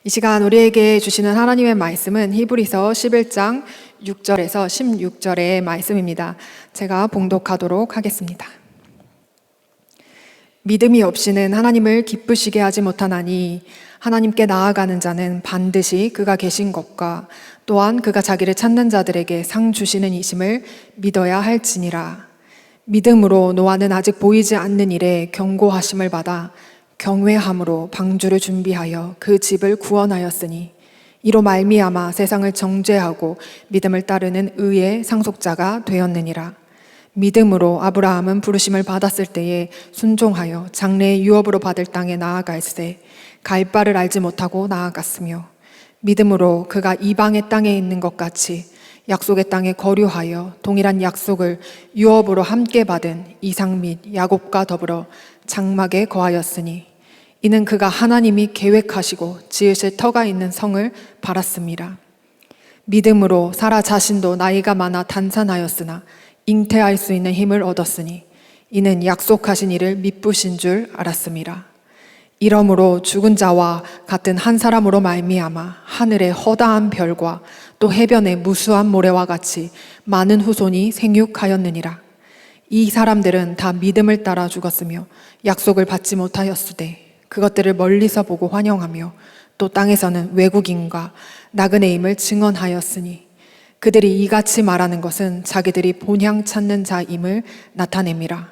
이 시간 우리에게 주시는 하나님의 말씀은 히브리서 11장 6절에서 16절의 말씀입니다. 제가 봉독하도록 하겠습니다. 믿음이 없이는 하나님을 기쁘시게 하지 못하나니 하나님께 나아가는 자는 반드시 그가 계신 것과 또한 그가 자기를 찾는 자들에게 상 주시는 이심을 믿어야 할지니라. 믿음으로 노아는 아직 보이지 않는 일에 경고하심을 받아 경외함으로 방주를 준비하여 그 집을 구원하였으니 이로 말미암아 세상을 정죄하고 믿음을 따르는 의의 상속자가 되었느니라. 믿음으로 아브라함은 부르심을 받았을 때에 순종하여 장래의 유업으로 받을 땅에 나아갈새 갈 바를 알지 못하고 나아갔으며 믿음으로 그가 이방의 땅에 있는 것 같이 약속의 땅에 거류하여 동일한 약속을 유업으로 함께 받은 이삭 및 야곱과 더불어 장막에 거하였으니 이는 그가 하나님이 계획하시고 지으실 터가 있는 성을 바랐습니다. 믿음으로 사라 자신도 나이가 많아 단산하였으나 잉태할 수 있는 힘을 얻었으니 이는 약속하신 이를 미쁘신 줄 알았습니다. 이러므로 죽은 자와 같은 한 사람으로 말미암아 하늘의 허다한 별과 또 해변의 무수한 모래와 같이 많은 후손이 생육하였느니라. 이 사람들은 다 믿음을 따라 죽었으며 약속을 받지 못하였으되 그것들을 멀리서 보고 환영하며 또 땅에서는 외국인과 나그네임을 증언하였으니 그들이 이같이 말하는 것은 자기들이 본향 찾는 자임을 나타냅니다.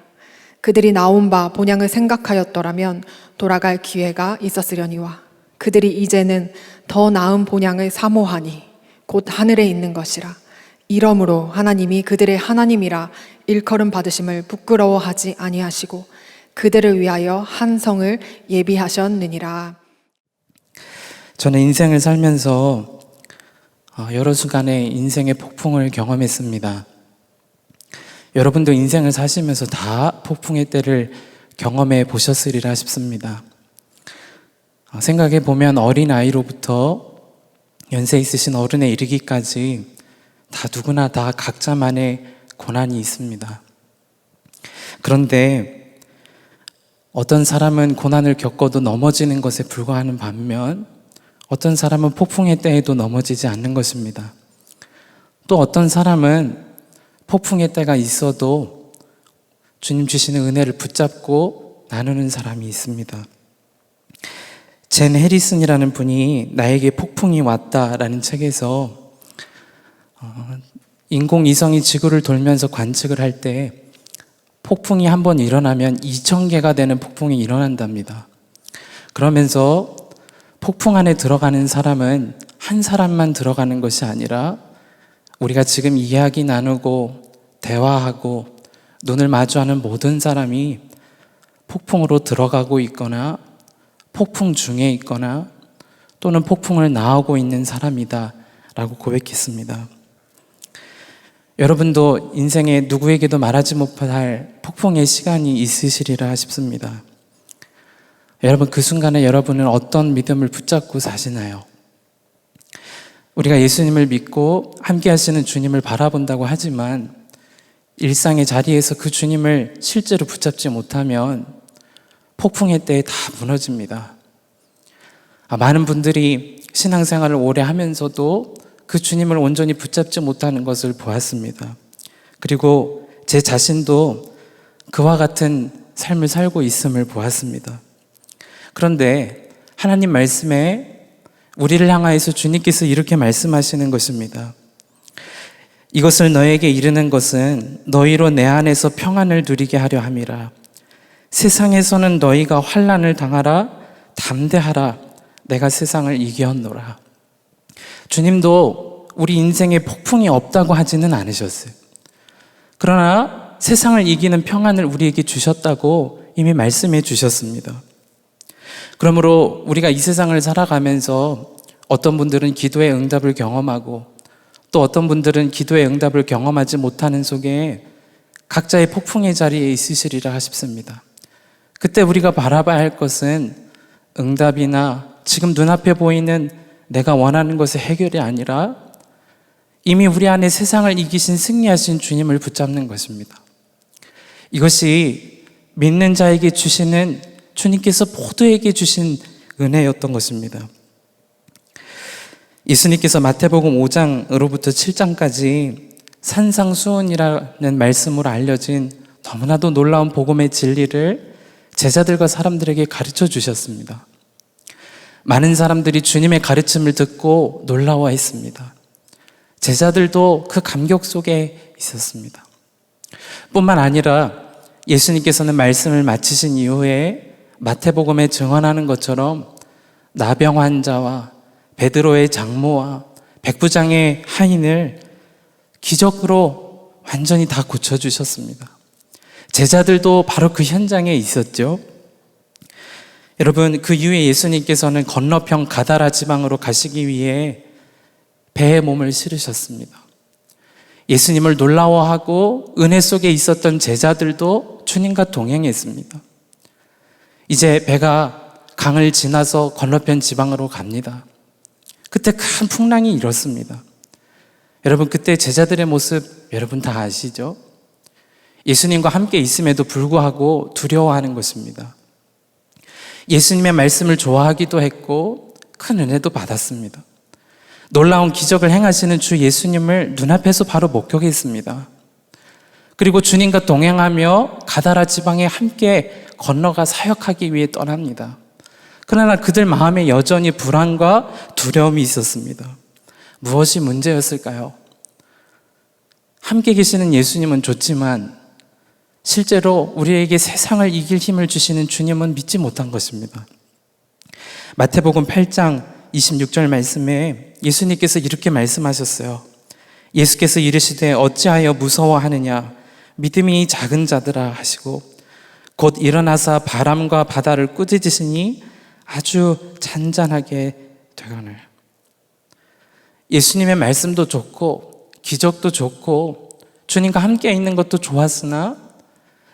그들이 나온 바 본향을 생각하였더라면 돌아갈 기회가 있었으려니와 그들이 이제는 더 나은 본향을 사모하니 곧 하늘에 있는 것이라. 이러므로 하나님이 그들의 하나님이라 일컬음 받으심을 부끄러워하지 아니하시고 그들을 위하여 한 성을 예비하셨느니라. 저는 인생을 살면서 여러 순간에 인생의 폭풍을 경험했습니다. 여러분도 인생을 사시면서 다 폭풍의 때를 경험해 보셨으리라 싶습니다. 생각해 보면 어린아이로부터 연세 있으신 어른에 이르기까지 다 누구나 다 각자만의 고난이 있습니다. 그런데 어떤 사람은 고난을 겪어도 넘어지는 것에 불과하는 반면 어떤 사람은 폭풍의 때에도 넘어지지 않는 것입니다. 또 어떤 사람은 폭풍의 때가 있어도 주님 주시는 은혜를 붙잡고 나누는 사람이 있습니다. 젠 해리슨이라는 분이 나에게 폭풍이 왔다라는 책에서 인공위성이 지구를 돌면서 관측을 할 때 폭풍이 한번 일어나면 2,000개가 되는 폭풍이 일어난답니다. 그러면서 폭풍 안에 들어가는 사람은 한 사람만 들어가는 것이 아니라 우리가 지금 이야기 나누고 대화하고 눈을 마주하는 모든 사람이 폭풍으로 들어가고 있거나 폭풍 중에 있거나 또는 폭풍을 나오고 있는 사람이다 라고 고백했습니다. 여러분도 인생에 누구에게도 말하지 못할 폭풍의 시간이 있으시리라 싶습니다. 여러분, 그 순간에 여러분은 어떤 믿음을 붙잡고 사시나요? 우리가 예수님을 믿고 함께 하시는 주님을 바라본다고 하지만 일상의 자리에서 그 주님을 실제로 붙잡지 못하면 폭풍의 때에 다 무너집니다. 많은 분들이 신앙생활을 오래 하면서도 그 주님을 온전히 붙잡지 못하는 것을 보았습니다. 그리고 제 자신도 그와 같은 삶을 살고 있음을 보았습니다. 그런데 하나님 말씀에 우리를 향하여서 주님께서 이렇게 말씀하시는 것입니다. 이것을 너에게 이르는 것은 너희로 내 안에서 평안을 누리게 하려 함이라. 세상에서는 너희가 환난을 당하라. 담대하라. 내가 세상을 이겼노라. 주님도 우리 인생에 폭풍이 없다고 하지는 않으셨어요. 그러나 세상을 이기는 평안을 우리에게 주셨다고 이미 말씀해 주셨습니다. 그러므로 우리가 이 세상을 살아가면서 어떤 분들은 기도의 응답을 경험하고 또 어떤 분들은 기도의 응답을 경험하지 못하는 속에 각자의 폭풍의 자리에 있으시리라 싶습니다. 그때 우리가 바라봐야 할 것은 응답이나 지금 눈앞에 보이는 내가 원하는 것의 해결이 아니라 이미 우리 안에 세상을 이기신 승리하신 주님을 붙잡는 것입니다. 이것이 믿는 자에게 주시는 주님께서 모두에게 주신 은혜였던 것입니다. 예수님께서 마태복음 5장으로부터 7장까지 산상수훈이라는 말씀으로 알려진 너무나도 놀라운 복음의 진리를 제자들과 사람들에게 가르쳐 주셨습니다. 많은 사람들이 주님의 가르침을 듣고 놀라워했습니다. 제자들도 그 감격 속에 있었습니다. 뿐만 아니라 예수님께서는 말씀을 마치신 이후에 마태복음에 증언하는 것처럼 나병 환자와 베드로의 장모와 백부장의 하인을 기적으로 완전히 다 고쳐주셨습니다. 제자들도 바로 그 현장에 있었죠. 여러분, 그 이후에 예수님께서는 건너편 가다라 지방으로 가시기 위해 배에 몸을 실으셨습니다. 예수님을 놀라워하고 은혜 속에 있었던 제자들도 주님과 동행했습니다. 이제 배가 강을 지나서 건너편 지방으로 갑니다. 그때 큰 풍랑이 일었습니다. 여러분, 그때 제자들의 모습 여러분 다 아시죠? 예수님과 함께 있음에도 불구하고 두려워하는 것입니다. 예수님의 말씀을 좋아하기도 했고 큰 은혜도 받았습니다. 놀라운 기적을 행하시는 주 예수님을 눈앞에서 바로 목격했습니다. 그리고 주님과 동행하며 가다라 지방에 함께 건너가 사역하기 위해 떠납니다. 그러나 그들 마음에 여전히 불안과 두려움이 있었습니다. 무엇이 문제였을까요? 함께 계시는 예수님은 좋지만 실제로 우리에게 세상을 이길 힘을 주시는 주님은 믿지 못한 것입니다. 마태복음 8장 26절 말씀에 예수님께서 이렇게 말씀하셨어요. 예수께서 이르시되 어찌하여 무서워하느냐 믿음이 작은 자들아 하시고 곧 일어나사 바람과 바다를 꾸짖으시니 아주 잔잔하게 되거늘. 예수님의 말씀도 좋고 기적도 좋고 주님과 함께 있는 것도 좋았으나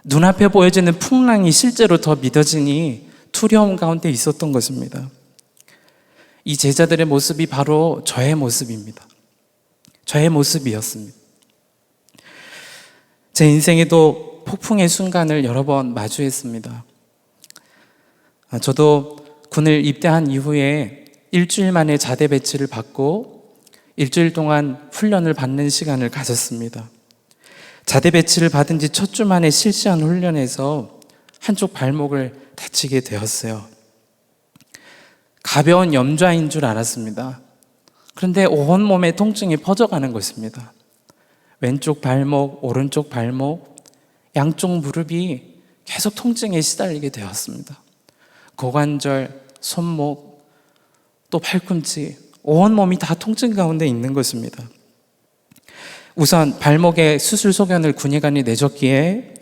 눈앞에 보여지는 풍랑이 실제로 더 믿어지니 두려움 가운데 있었던 것입니다. 이 제자들의 모습이 바로 저의 모습입니다. 저의 모습이었습니다. 제 인생에도 폭풍의 순간을 여러 번 마주했습니다. 저도 군을 입대한 이후에 일주일 만에 자대 배치를 받고 일주일 동안 훈련을 받는 시간을 가졌습니다. 자대 배치를 받은 지 첫 주 만에 실시한 훈련에서 한쪽 발목을 다치게 되었어요. 가벼운 염좌인 줄 알았습니다. 그런데 온몸에 통증이 퍼져가는 것입니다. 왼쪽 발목, 오른쪽 발목, 양쪽 무릎이 계속 통증에 시달리게 되었습니다. 고관절, 손목, 또 팔꿈치, 온몸이 다 통증 가운데 있는 것입니다. 우선 발목에 수술 소견을 군의관이 내줬기에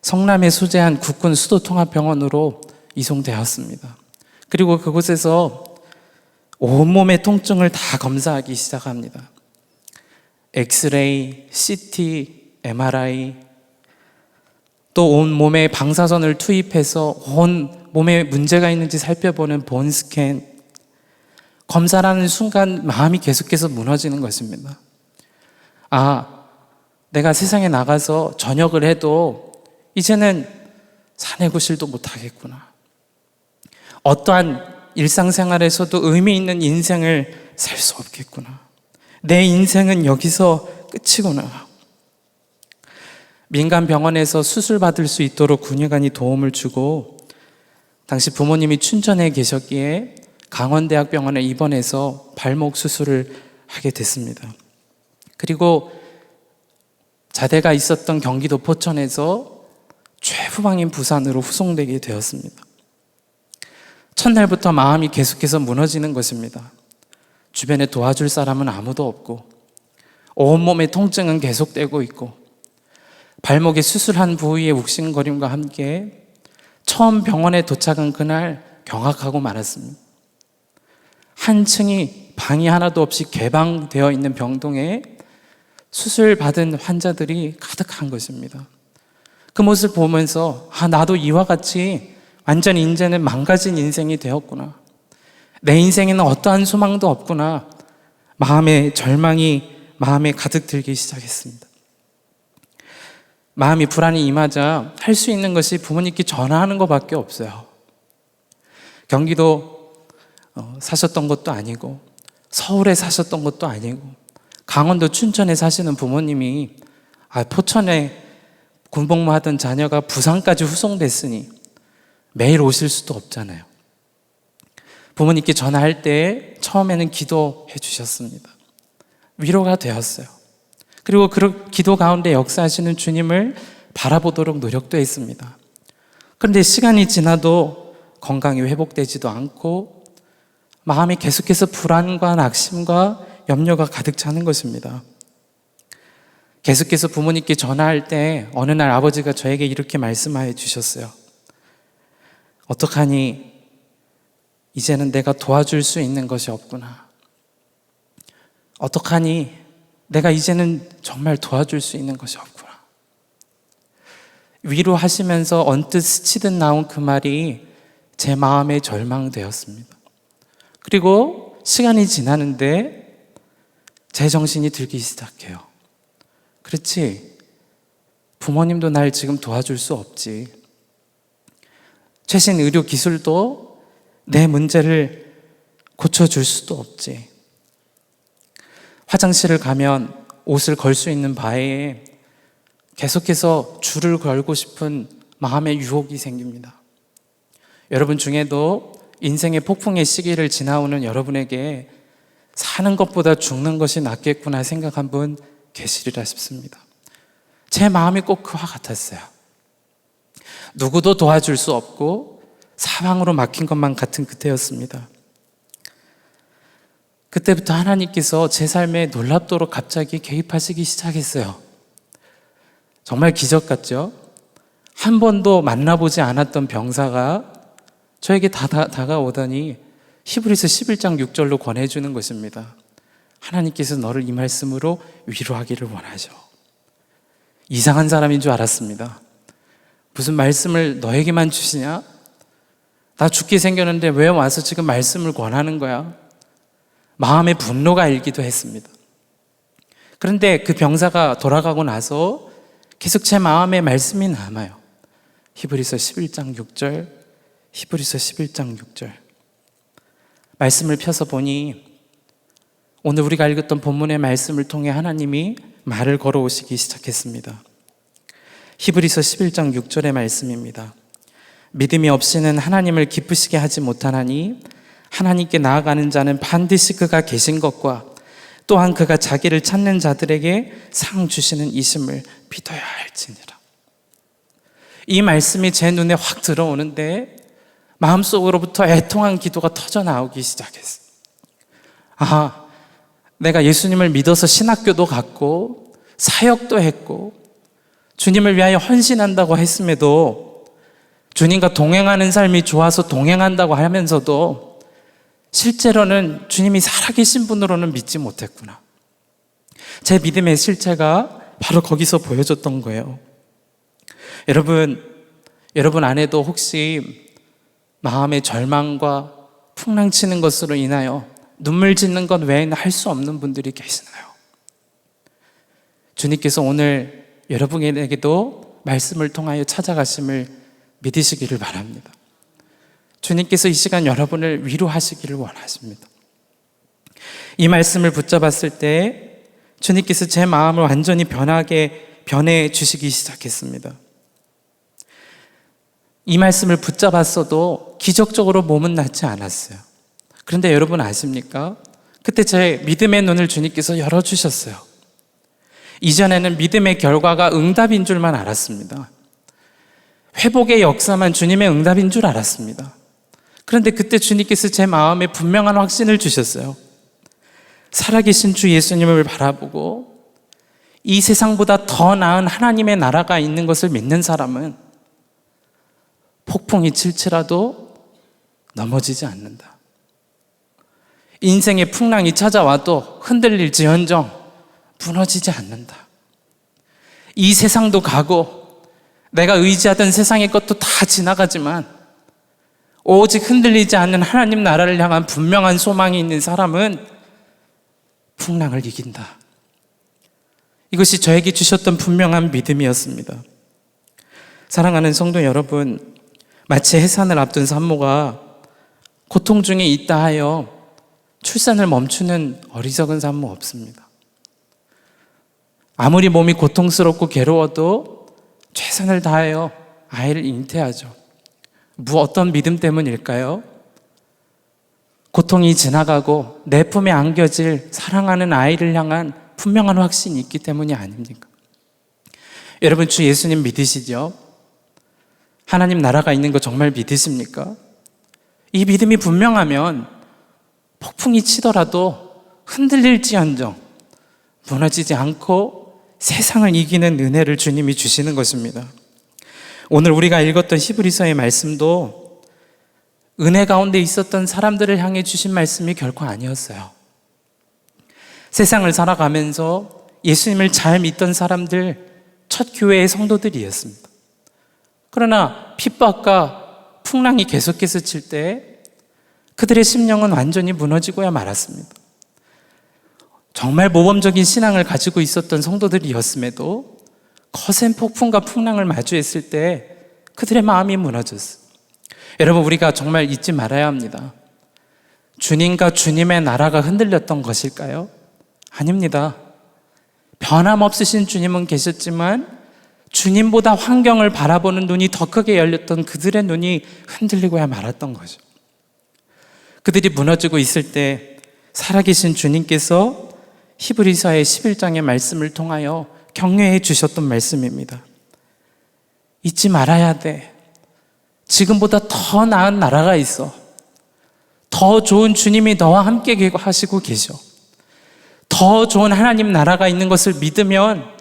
성남에 소재한 국군 수도통합병원으로 이송되었습니다. 그리고 그곳에서 온몸의 통증을 다 검사하기 시작합니다. 엑스레이, CT, MRI, 또 온몸에 방사선을 투입해서 온 몸에 문제가 있는지 살펴보는 본스캔. 검사라는 순간 마음이 계속해서 무너지는 것입니다. 내가 세상에 나가서 전역을 해도 이제는 사내구실도 못하겠구나. 어떠한 일상생활에서도 의미 있는 인생을 살 수 없겠구나. 내 인생은 여기서 끝이구나. 민간 병원에서 수술받을 수 있도록 군의관이 도움을 주고 당시 부모님이 춘천에 계셨기에 강원대학병원에 입원해서 발목 수술을 하게 됐습니다. 그리고 자대가 있었던 경기도 포천에서 최후방인 부산으로 후송되게 되었습니다. 첫날부터 마음이 계속해서 무너지는 것입니다. 주변에 도와줄 사람은 아무도 없고 온몸의 통증은 계속되고 있고 발목에 수술한 부위의 욱신거림과 함께 처음 병원에 도착한 그날 경악하고 말았습니다. 한 층이 방이 하나도 없이 개방되어 있는 병동에 수술 받은 환자들이 가득한 것입니다. 그 모습을 보면서 나도 이와 같이 완전히 이제는 망가진 인생이 되었구나. 내 인생에는 어떠한 소망도 없구나. 마음의 절망이 마음에 가득 들기 시작했습니다. 마음이 불안이 임하자 할 수 있는 것이 부모님께 전화하는 것밖에 없어요. 경기도 사셨던 것도 아니고 서울에 사셨던 것도 아니고 강원도 춘천에 사시는 부모님이 포천에 군복무하던 자녀가 부산까지 후송됐으니 매일 오실 수도 없잖아요. 부모님께 전화할 때 처음에는 기도해 주셨습니다. 위로가 되었어요. 그리고 그 기도 가운데 역사하시는 주님을 바라보도록 노력도 했습니다. 그런데 시간이 지나도 건강이 회복되지도 않고 마음이 계속해서 불안과 낙심과 염려가 가득 차는 것입니다. 계속해서 부모님께 전화할 때 어느 날 아버지가 저에게 이렇게 말씀해 주셨어요. 어떡하니 이제는 내가 도와줄 수 있는 것이 없구나. 어떡하니 내가 이제는 정말 도와줄 수 있는 것이 없구나. 위로하시면서 언뜻 스치듯 나온 그 말이 제 마음에 절망되었습니다. 그리고 시간이 지나는데 제 정신이 들기 시작해요. 그렇지, 부모님도 날 지금 도와줄 수 없지. 최신 의료 기술도 내 문제를 고쳐줄 수도 없지. 화장실을 가면 옷을 걸 수 있는 바에 계속해서 줄을 걸고 싶은 마음의 유혹이 생깁니다. 여러분 중에도 인생의 폭풍의 시기를 지나오는 여러분에게 사는 것보다 죽는 것이 낫겠구나 생각한 분 계시리라 싶습니다. 제 마음이 꼭 그와 같았어요. 누구도 도와줄 수 없고 사방으로 막힌 것만 같은 그때였습니다. 그때부터 하나님께서 제 삶에 놀랍도록 갑자기 개입하시기 시작했어요. 정말 기적 같죠? 한 번도 만나보지 않았던 병사가 저에게 다가오더니 히브리서 11장 6절로 권해주는 것입니다. 하나님께서 너를 이 말씀으로 위로하기를 원하죠. 이상한 사람인 줄 알았습니다. 무슨 말씀을 너에게만 주시냐? 나 죽게 생겼는데 왜 와서 지금 말씀을 권하는 거야? 마음의 분노가 일기도 했습니다. 그런데 그 병사가 돌아가고 나서 계속 제 마음에 말씀이 남아요. 히브리서 11장 6절, 히브리서 11장 6절. 말씀을 펴서 보니 오늘 우리가 읽었던 본문의 말씀을 통해 하나님이 말을 걸어오시기 시작했습니다. 히브리서 11장 6절의 말씀입니다. 믿음이 없이는 하나님을 기쁘시게 하지 못하나니 하나님께 나아가는 자는 반드시 그가 계신 것과 또한 그가 자기를 찾는 자들에게 상 주시는 이심을 믿어야 할지니라. 이 말씀이 제 눈에 확 들어오는데 마음속으로부터 애통한 기도가 터져 나오기 시작했어요. 내가 예수님을 믿어서 신학교도 갔고 사역도 했고 주님을 위하여 헌신한다고 했음에도 주님과 동행하는 삶이 좋아서 동행한다고 하면서도 실제로는 주님이 살아계신 분으로는 믿지 못했구나. 제 믿음의 실체가 바로 거기서 보여졌던 거예요. 여러분 안에도 혹시 마음의 절망과 풍랑치는 것으로 인하여 눈물 짓는 것 외에는 할 수 없는 분들이 계시나요? 주님께서 오늘 여러분에게도 말씀을 통하여 찾아가심을 믿으시기를 바랍니다. 주님께서 이 시간 여러분을 위로하시기를 원하십니다. 이 말씀을 붙잡았을 때 주님께서 제 마음을 완전히 변해 주시기 시작했습니다. 이 말씀을 붙잡았어도 기적적으로 몸은 낫지 않았어요. 그런데 여러분 아십니까? 그때 제 믿음의 눈을 주님께서 열어주셨어요. 이전에는 믿음의 결과가 응답인 줄만 알았습니다. 회복의 역사만 주님의 응답인 줄 알았습니다. 그런데 그때 주님께서 제 마음에 분명한 확신을 주셨어요. 살아계신 주 예수님을 바라보고 이 세상보다 더 나은 하나님의 나라가 있는 것을 믿는 사람은 폭풍이 칠지라도 넘어지지 않는다. 인생의 풍랑이 찾아와도 흔들릴지언정 무너지지 않는다. 이 세상도 가고 내가 의지하던 세상의 것도 다 지나가지만 오직 흔들리지 않는 하나님 나라를 향한 분명한 소망이 있는 사람은 풍랑을 이긴다. 이것이 저에게 주셨던 분명한 믿음이었습니다. 사랑하는 성도 여러분, 마치 해산을 앞둔 산모가 고통 중에 있다 하여 출산을 멈추는 어리석은 삶은 없습니다. 아무리 몸이 고통스럽고 괴로워도 최선을 다하여 아이를 잉태하죠. 어떤 믿음 때문일까요? 고통이 지나가고 내 품에 안겨질 사랑하는 아이를 향한 분명한 확신이 있기 때문이 아닙니까? 여러분, 주 예수님 믿으시죠? 하나님 나라가 있는 거 정말 믿으십니까? 이 믿음이 분명하면 폭풍이 치더라도 흔들릴지언정 무너지지 않고 세상을 이기는 은혜를 주님이 주시는 것입니다. 오늘 우리가 읽었던 히브리서의 말씀도 은혜 가운데 있었던 사람들을 향해 주신 말씀이 결코 아니었어요. 세상을 살아가면서 예수님을 잘 믿던 사람들, 첫 교회의 성도들이었습니다. 그러나 핍박과 풍랑이 계속해서 칠 때 그들의 심령은 완전히 무너지고야 말았습니다. 정말 모범적인 신앙을 가지고 있었던 성도들이었음에도 거센 폭풍과 풍랑을 마주했을 때 그들의 마음이 무너졌어요. 여러분, 우리가 정말 잊지 말아야 합니다. 주님과 주님의 나라가 흔들렸던 것일까요? 아닙니다. 변함없으신 주님은 계셨지만 주님보다 환경을 바라보는 눈이 더 크게 열렸던 그들의 눈이 흔들리고야 말았던 거죠. 그들이 무너지고 있을 때 살아계신 주님께서 히브리서의 11장의 말씀을 통하여 격려해 주셨던 말씀입니다. 잊지 말아야 돼. 지금보다 더 나은 나라가 있어. 더 좋은 주님이 너와 함께 하시고 계셔. 더 좋은 하나님 나라가 있는 것을 믿으면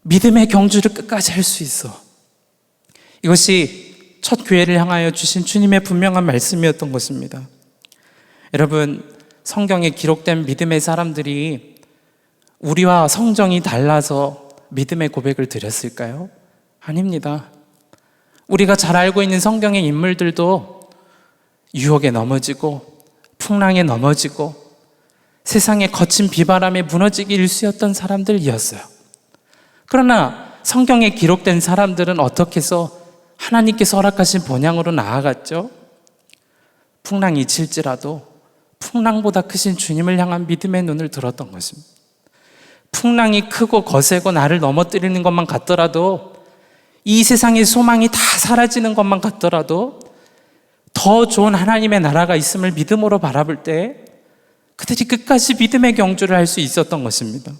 믿음의 경주를 끝까지 할 수 있어. 이것이 첫 교회를 향하여 주신 주님의 분명한 말씀이었던 것입니다. 여러분, 성경에 기록된 믿음의 사람들이 우리와 성정이 달라서 믿음의 고백을 드렸을까요? 아닙니다. 우리가 잘 알고 있는 성경의 인물들도 유혹에 넘어지고 풍랑에 넘어지고 세상의 거친 비바람에 무너지기 일쑤였던 사람들이었어요. 그러나 성경에 기록된 사람들은 어떻게 해서 하나님께서 허락하신 본향으로 나아갔죠? 풍랑이 칠지라도 풍랑보다 크신 주님을 향한 믿음의 눈을 들었던 것입니다. 풍랑이 크고 거세고 나를 넘어뜨리는 것만 같더라도, 이 세상의 소망이 다 사라지는 것만 같더라도 더 좋은 하나님의 나라가 있음을 믿음으로 바라볼 때 그들이 끝까지 믿음의 경주를 할 수 있었던 것입니다.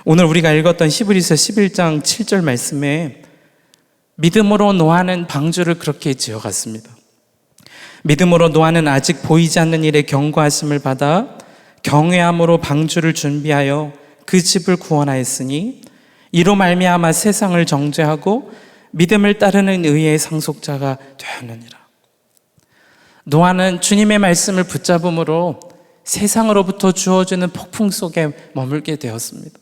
오늘 우리가 읽었던 히브리서 11장 7절 말씀에 믿음으로 노아는 방주를 그렇게 지어갔습니다. 믿음으로 노아는 아직 보이지 않는 일에 경고하심을 받아 경외함으로 방주를 준비하여 그 집을 구원하였으니 이로 말미암아 세상을 정죄하고 믿음을 따르는 의의 상속자가 되었느니라. 노아는 주님의 말씀을 붙잡음으로 세상으로부터 주어지는 폭풍 속에 머물게 되었습니다.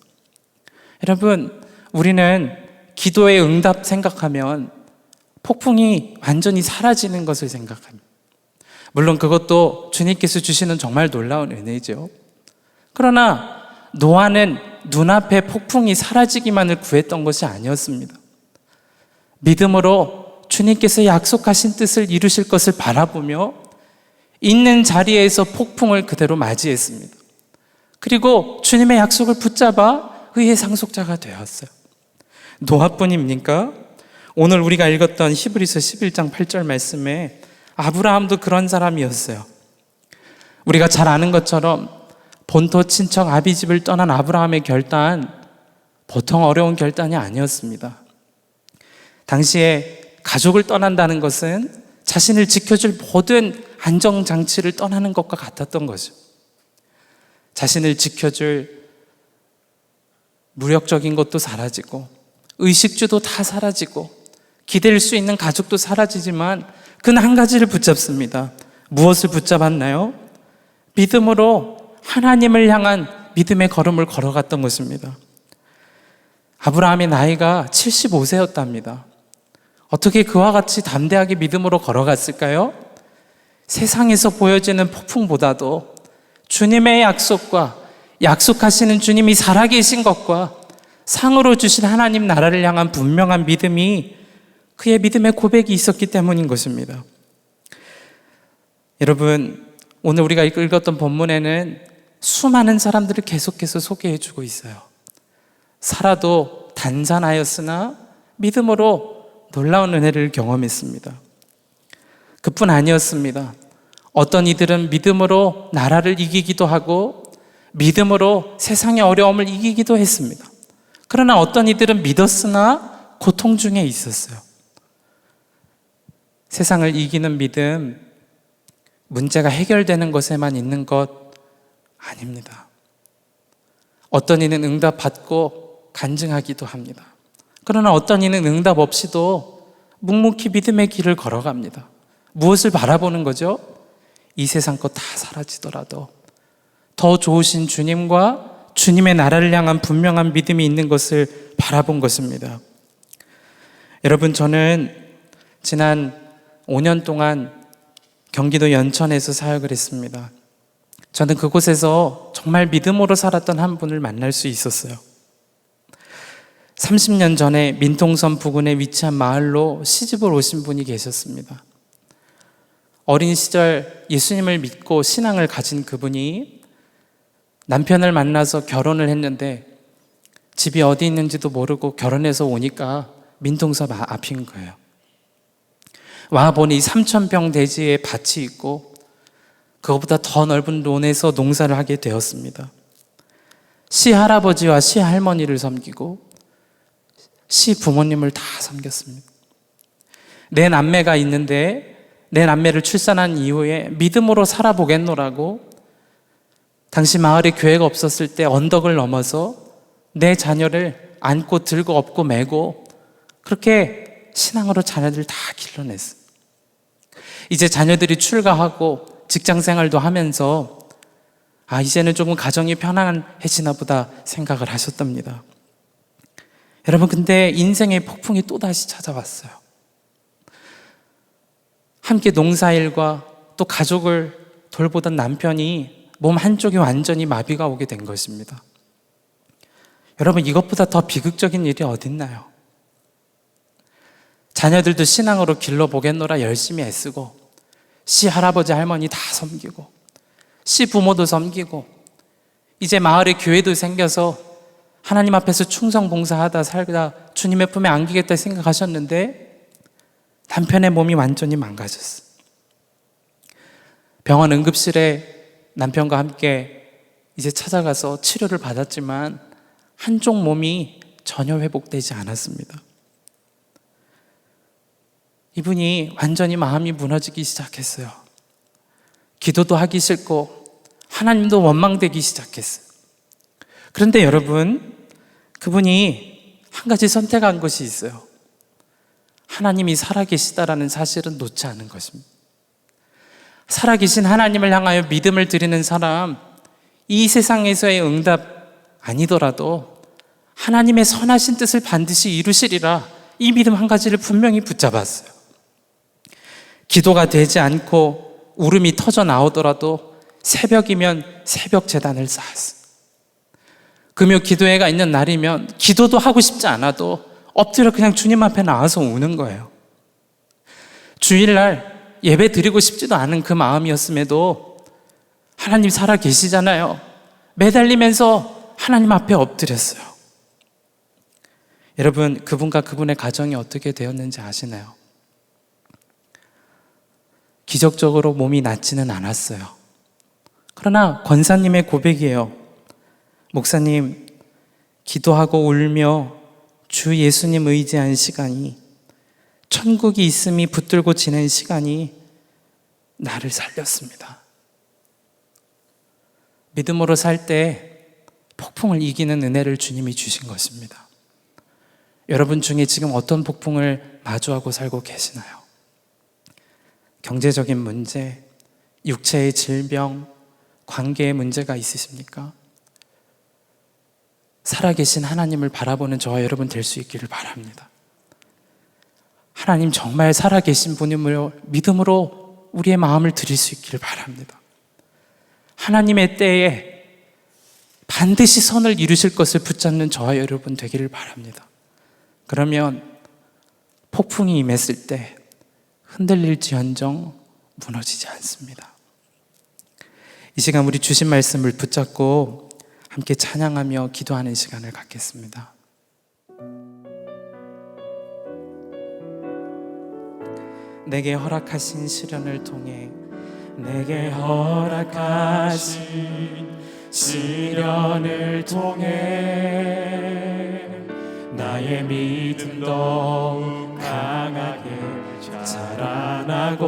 여러분, 우리는 기도의 응답 생각하면 폭풍이 완전히 사라지는 것을 생각합니다. 물론 그것도 주님께서 주시는 정말 놀라운 은혜죠. 그러나 노아는 눈앞에 폭풍이 사라지기만을 구했던 것이 아니었습니다. 믿음으로 주님께서 약속하신 뜻을 이루실 것을 바라보며 있는 자리에서 폭풍을 그대로 맞이했습니다. 그리고 주님의 약속을 붙잡아 의의 상속자가 되었어요. 노아뿐입니까? 오늘 우리가 읽었던 히브리서 11장 8절 말씀에 아브라함도 그런 사람이었어요. 우리가 잘 아는 것처럼 본토 친척 아비집을 떠난 아브라함의 결단, 보통 어려운 결단이 아니었습니다. 당시에 가족을 떠난다는 것은 자신을 지켜줄 모든 안정장치를 떠나는 것과 같았던 거죠. 자신을 지켜줄 무력적인 것도 사라지고 의식주도 다 사라지고 기댈 수 있는 가족도 사라지지만 그는 한 가지를 붙잡습니다. 무엇을 붙잡았나요? 믿음으로 하나님을 향한 믿음의 걸음을 걸어갔던 것입니다. 아브라함의 나이가 75세였답니다. 어떻게 그와 같이 담대하게 믿음으로 걸어갔을까요? 세상에서 보여지는 폭풍보다도 주님의 약속과 약속하시는 주님이 살아계신 것과 상으로 주신 하나님 나라를 향한 분명한 믿음이 그의 믿음의 고백이 있었기 때문인 것입니다. 여러분, 오늘 우리가 읽었던 본문에는 수많은 사람들을 계속해서 소개해주고 있어요. 사라도 단산하였으나 믿음으로 놀라운 은혜를 경험했습니다. 그뿐 아니었습니다. 어떤 이들은 믿음으로 나라를 이기기도 하고 믿음으로 세상의 어려움을 이기기도 했습니다. 그러나 어떤 이들은 믿었으나 고통 중에 있었어요. 세상을 이기는 믿음, 문제가 해결되는 것에만 있는 것 아닙니다. 어떤 이는 응답 받고 간증하기도 합니다. 그러나 어떤 이는 응답 없이도 묵묵히 믿음의 길을 걸어갑니다. 무엇을 바라보는 거죠? 이 세상 것 다 사라지더라도 더 좋으신 주님과 주님의 나라를 향한 분명한 믿음이 있는 것을 바라본 것입니다. 여러분, 저는 지난 5년 동안 경기도 연천에서 사역을 했습니다. 저는 그곳에서 정말 믿음으로 살았던 한 분을 만날 수 있었어요. 30년 전에 민통선 부근에 위치한 마을로 시집을 오신 분이 계셨습니다. 어린 시절 예수님을 믿고 신앙을 가진 그분이 남편을 만나서 결혼을 했는데 집이 어디 있는지도 모르고 결혼해서 오니까 민통섬 앞인 거예요. 와보니 3,000평 대지에 밭이 있고 그것보다 더 넓은 논에서 농사를 하게 되었습니다. 시할아버지와 시할머니를 섬기고 시부모님을 다 섬겼습니다. 내 남매가 있는데 내 남매를 출산한 이후에 믿음으로 살아보겠노라고 당시 마을에 교회가 없었을 때 언덕을 넘어서 내 자녀를 안고 들고 업고 메고 그렇게 신앙으로 자녀들 다 길러냈어요. 이제 자녀들이 출가하고 직장 생활도 하면서 이제는 조금 가정이 편안해지나 보다 생각을 하셨답니다. 여러분, 근데 인생의 폭풍이 또다시 찾아왔어요. 함께 농사일과 또 가족을 돌보던 남편이 몸 한쪽이 완전히 마비가 오게 된 것입니다. 여러분, 이것보다 더 비극적인 일이 어딨나요? 자녀들도 신앙으로 길러보겠노라 열심히 애쓰고 시할아버지 할머니 다 섬기고 시부모도 섬기고 이제 마을에 교회도 생겨서 하나님 앞에서 충성봉사하다 살다 주님의 품에 안기겠다 생각하셨는데 남편의 몸이 완전히 망가졌어요. 병원 응급실에 남편과 함께 이제 찾아가서 치료를 받았지만 한쪽 몸이 전혀 회복되지 않았습니다. 이분이 완전히 마음이 무너지기 시작했어요. 기도도 하기 싫고 하나님도 원망되기 시작했어요. 그런데 여러분, 그분이 한 가지 선택한 것이 있어요. 하나님이 살아계시다라는 사실은 놓지 않은 것입니다. 살아계신 하나님을 향하여 믿음을 드리는 사람, 이 세상에서의 응답 아니더라도 하나님의 선하신 뜻을 반드시 이루시리라, 이 믿음 한 가지를 분명히 붙잡았어요. 기도가 되지 않고 울음이 터져 나오더라도 새벽이면 새벽 제단을 쌓았어요. 금요 기도회가 있는 날이면 기도도 하고 싶지 않아도 엎드려 그냥 주님 앞에 나와서 우는 거예요. 주일날 예배 드리고 싶지도 않은 그 마음이었음에도 하나님 살아 계시잖아요. 매달리면서 하나님 앞에 엎드렸어요. 여러분, 그분과 그분의 가정이 어떻게 되었는지 아시나요? 기적적으로 몸이 낫지는 않았어요. 그러나 권사님의 고백이에요. 목사님, 기도하고 울며 주 예수님 의지한 시간이, 천국이 있음이 붙들고 지낸 시간이 나를 살렸습니다. 믿음으로 살 때 폭풍을 이기는 은혜를 주님이 주신 것입니다. 여러분 중에 지금 어떤 폭풍을 마주하고 살고 계시나요? 경제적인 문제, 육체의 질병, 관계의 문제가 있으십니까? 살아계신 하나님을 바라보는 저와 여러분 될 수 있기를 바랍니다. 하나님 정말 살아계신 분임을 믿음으로 우리의 마음을 드릴 수 있기를 바랍니다. 하나님의 때에 반드시 선을 이루실 것을 붙잡는 저와 여러분 되기를 바랍니다. 그러면 폭풍이 임했을 때 흔들릴지언정 무너지지 않습니다. 이 시간 우리 주신 말씀을 붙잡고 함께 찬양하며 기도하는 시간을 갖겠습니다. 내게 허락하신 시련을 통해, 내게 허락하신 시련을 통해 나의 믿음 더욱 강하게 자라나고,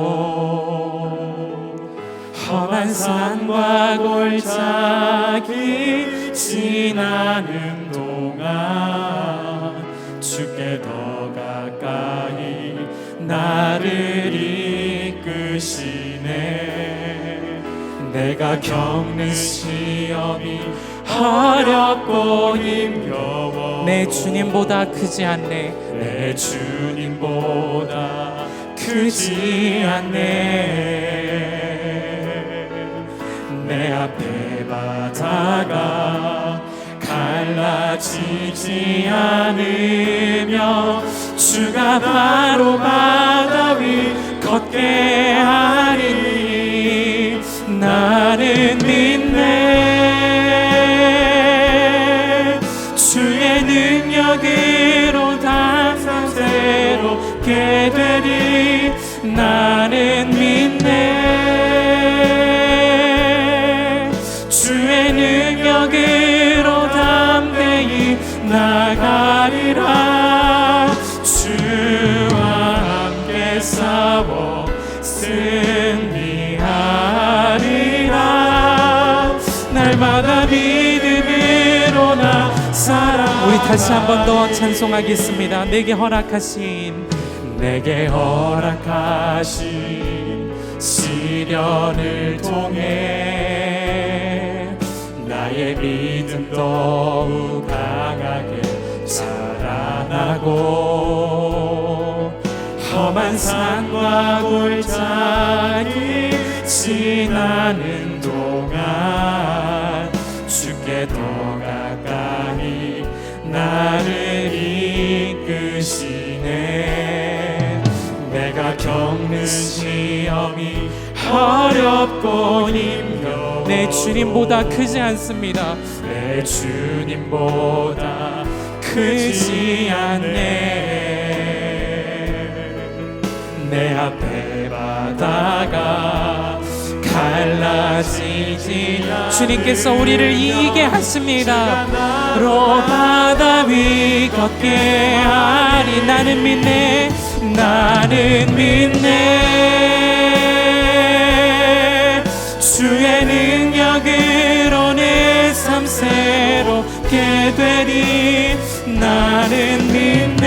험한 산과 골짜기 지나는 동안 주께 더 가까이 나를 이끄시네. 내가 겪는 시험이 어렵고 힘겨워 내 주님보다 크지 않네. 내 주님보다 크지 않네. 내 앞에 바다가 갈라지지 않으며 주가 바로 바다 위 걷게 하리니 나는 믿네. 주의 능력으로 항상 새롭게 되리 나는 믿네. 주의 능력으로 담대히 나가리라. 주와 함께 싸워 승리하리라. 날마다 믿음으로 나 살아. 우리 다시 한 번 더 찬송하겠습니다. 내게 허락하신 시련을 통해 나의 믿음 더욱 강하게 자라나고, 험한 산과 골짜기 지나는 동안 주께 더 가까이 나를 이끄시네. 내가 겪는 시험이 어렵고 힘겨워 내 주님보다 크지 않습니다. 내 주님보다 크지 않네. 내 앞에 바다가 갈라지지 주님께서 우리를 이기게 하십니다. 로 바다 위 걷게 하리. 나는 믿네. 나는 믿네. 주의 능력으로 내 삶 새롭게 되리 나는 믿네.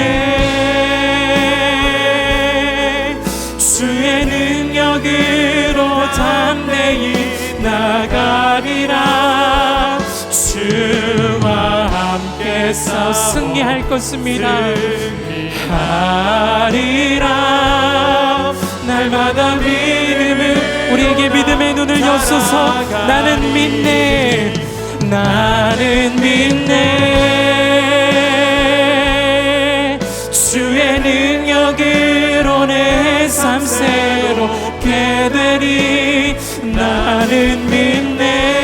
주의 능력으로 담대히 나가리라. 주와 함께 싸워 승리할 것입니다. 승리하리라. 날마다 믿음을 우리에게 믿음의 눈을 여소서. 나는 믿네. 나는 믿네. 주의 능력으로 내 삶 새롭게 되리 나는 믿네.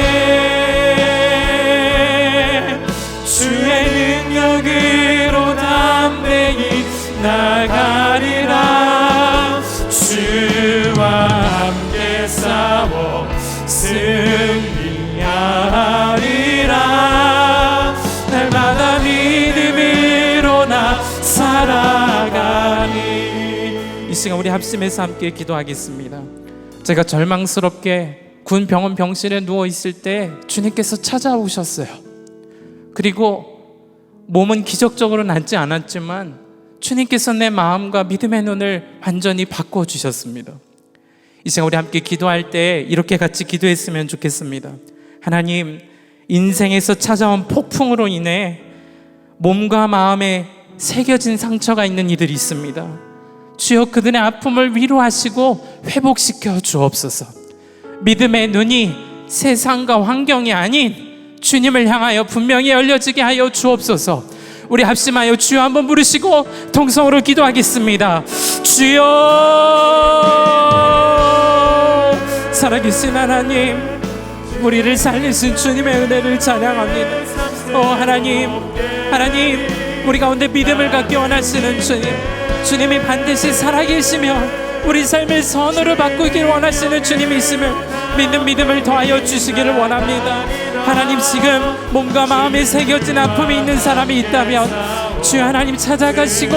주의 능력으로 담대히 나가리라. 주와 함께 싸워 승리하리라. 날마다 믿음으로 나 살아가니. 이 시간 우리 합심해서 함께 기도하겠습니다. 제가 절망스럽게 군 병원 병실에 누워있을 때 주님께서 찾아오셨어요. 그리고 몸은 기적적으로 낫지 않았지만 주님께서 내 마음과 믿음의 눈을 완전히 바꿔주셨습니다. 이 시간 우리 함께 기도할 때 이렇게 같이 기도했으면 좋겠습니다. 하나님, 인생에서 찾아온 폭풍으로 인해 몸과 마음에 새겨진 상처가 있는 이들이 있습니다. 주여, 그들의 아픔을 위로하시고 회복시켜 주옵소서. 믿음의 눈이 세상과 환경이 아닌 주님을 향하여 분명히 열려지게 하여 주옵소서. 우리 합심하여 주여 한번 부르시고 통성으로 기도하겠습니다. 주여, 살아계신 하나님, 우리를 살리신 주님의 은혜를 찬양합니다. 하나님, 우리 가운데 믿음을 갖기 원하시는 주님이 반드시 살아계시며 우리 삶의 선으로 바꾸기를 원하시는 주님이심을 믿는 믿음을 더하여 주시기를 원합니다. 하나님, 지금 몸과 마음에 새겨진 아픔이 있는 사람이 있다면 주여 하나님 찾아가시고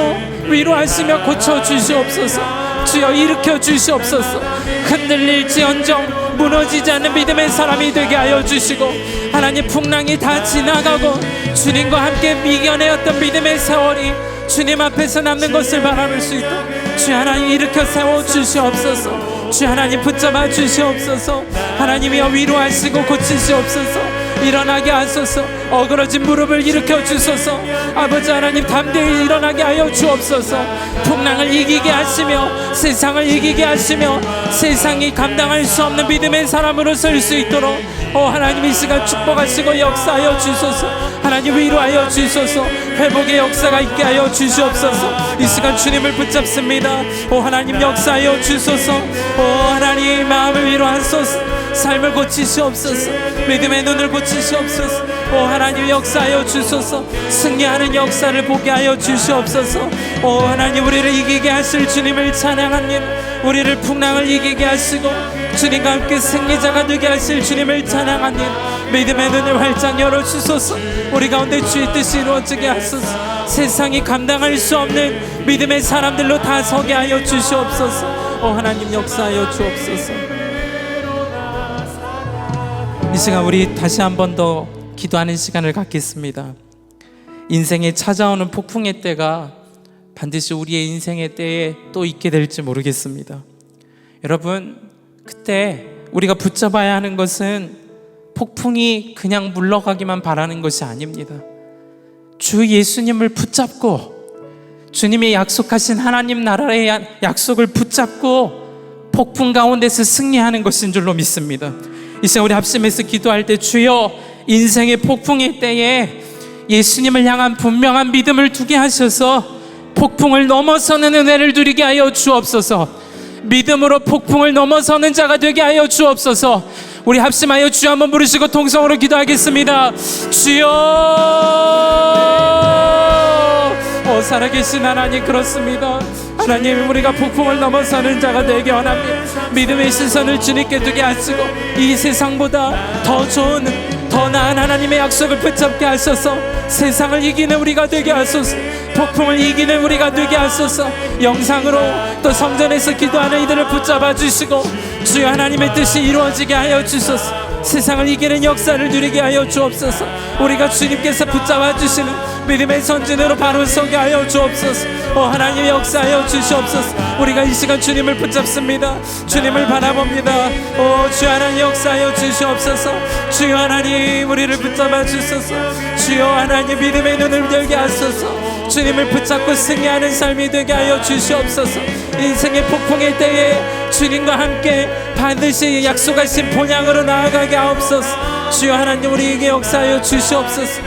위로하시며 고쳐주시옵소서. 주여 일으켜 주시옵소서. 흔들릴지언정 무너지지 않는 믿음의 사람이 되게 하여 주시고, 하나님 풍랑이 다 지나가고 주님과 함께 미겨내었던 믿음의 세월이 주님 앞에서 남는 것을 바라볼 수 있도록 주 하나님 일으켜 세워 주시옵소서. 주 하나님 붙잡아 주시옵소서. 하나님이여 위로하시고 고치시옵소서. 일어나게 하소서. 어그러진 무릎을 일으켜 주소서. 아버지 하나님 담대히 일어나게 하여 주옵소서. 풍랑을 이기게 하시며 세상을 이기게 하시며 세상이 감당할 수 없는 믿음의 사람으로 설 수 있도록 하나님 이 시간 축복하시고 역사하여 주소서. 하나님 위로하여 주소서. 회복의 역사가 있게 하여 주시옵소서. 이 시간 주님을 붙잡습니다. 하나님 역사하여 주소서. 하나님 마음을 위로하소서. 삶을 고치시옵소서. 믿음의 눈을 고치시옵소서. 하나님 역사하여 주소서. 승리하는 역사를 보게 하여 주시옵소서. 하나님 우리를 이기게 하실 주님을 찬양합니다. 우리를 풍랑을 이기게 하시고 주님과 함께 승리자가 되게 하실 주님을 찬양합니다. 믿음의 눈을 활짝 열어주소서. 우리 가운데 주의 뜻이 이루어지게 하소서. 세상이 감당할 수 없는 믿음의 사람들로 다 서게 하여 주시옵소서. 하나님 역사하여 주옵소서. 이 시간 우리 다시 한 번 더 기도하는 시간을 갖겠습니다. 인생에 찾아오는 폭풍의 때가 반드시 우리의 인생의 때에 또 있게 될지 모르겠습니다. 여러분, 그때 우리가 붙잡아야 하는 것은 폭풍이 그냥 물러가기만 바라는 것이 아닙니다. 주 예수님을 붙잡고 주님이 약속하신 하나님 나라의 약속을 붙잡고 폭풍 가운데서 승리하는 것인 줄로 믿습니다. 이 시간 우리 합심해서 기도할 때 주여 인생의 폭풍의 때에 예수님을 향한 분명한 믿음을 두게 하셔서 폭풍을 넘어서는 은혜를 누리게 하여 주옵소서. 믿음으로 폭풍을 넘어서는 자가 되게 하여 주옵소서. 우리 합심하여 주여 한번 부르시고 통성으로 기도하겠습니다. 주여, 살아계신 하나님, 그렇습니다. 하나님, 우리가 폭풍을 넘어서는 자가 되게 원합니다. 믿음의 시선을 주님께 두게 하시고 이 세상보다 더 좋은 더 나은 하나님의 약속을 붙잡게 하소서. 세상을 이기는 우리가 되게 하소서. 폭풍을 이기는 우리가 되게 하소서. 영상으로 또 성전에서 기도하는 이들을 붙잡아 주시고 주여 하나님의 뜻이 이루어지게 하여 주소서. 세상을 이기는 역사를 누리게 하여 주옵소서. 우리가 주님께서 붙잡아 주시는 믿음의 선진으로 바로 서게 하여 주옵소서. 하나님 역사하여 주시옵소서. 우리가 이 시간 주님을 붙잡습니다. 주님을 바라봅니다. 주 하나님 역사하여 주시옵소서. 주여 하나님 우리를 붙잡아 주소서. 주여 하나님 믿음의 눈을 열게 하소서. 주님을 붙잡고 승리하는 삶이 되게 하여 주시옵소서. 인생의 폭풍의 때에 주님과 함께 반드시 약속하신 본향으로 나아가게 하옵소서. 주여 하나님 우리에게 역사하여 주시옵소서.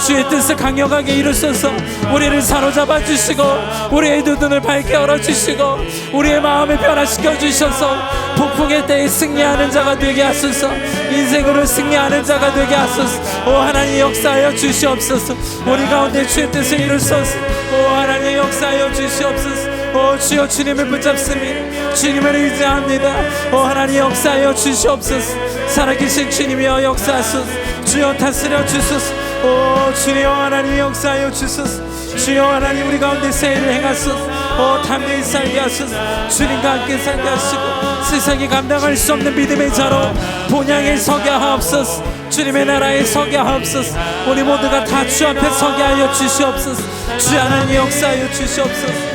주의 뜻을 강력하게 이루소서. 우리를 사로잡아 주시고 우리의 두 눈을 밝게 열어주시고 우리의 마음을 변화시켜 주셔서 폭풍의 때에 승리하는 자가 되게 하소서. 인생으로 승리하는 자가 되게 하소서. 하나님 역사하여 주시옵소서. 우리 가운데 주의 뜻을 이루소서. 하나님 역사하여 주시옵소서. 주여 주님을 붙잡습니다. 주님을 의지합니다. 하나님 역사하여 주시옵소서. 살아계신 주님이여 역사하소서. 주여 다스려 주소서. 주여 하나님 역사하여 주소서. 주여 하나님 우리 가운데 세일을 행하소서. 담대히 살게 하소서. 주님과 함께 살게 하시고 세상이 감당할 수 없는 믿음의 자로 본향에 서게 하옵소서. 주님의 나라에 서게 하옵소서. 우리 모두가 다 주 앞에 서게 하여 주시옵소서. 주 하나님 역사하여 주시옵소서.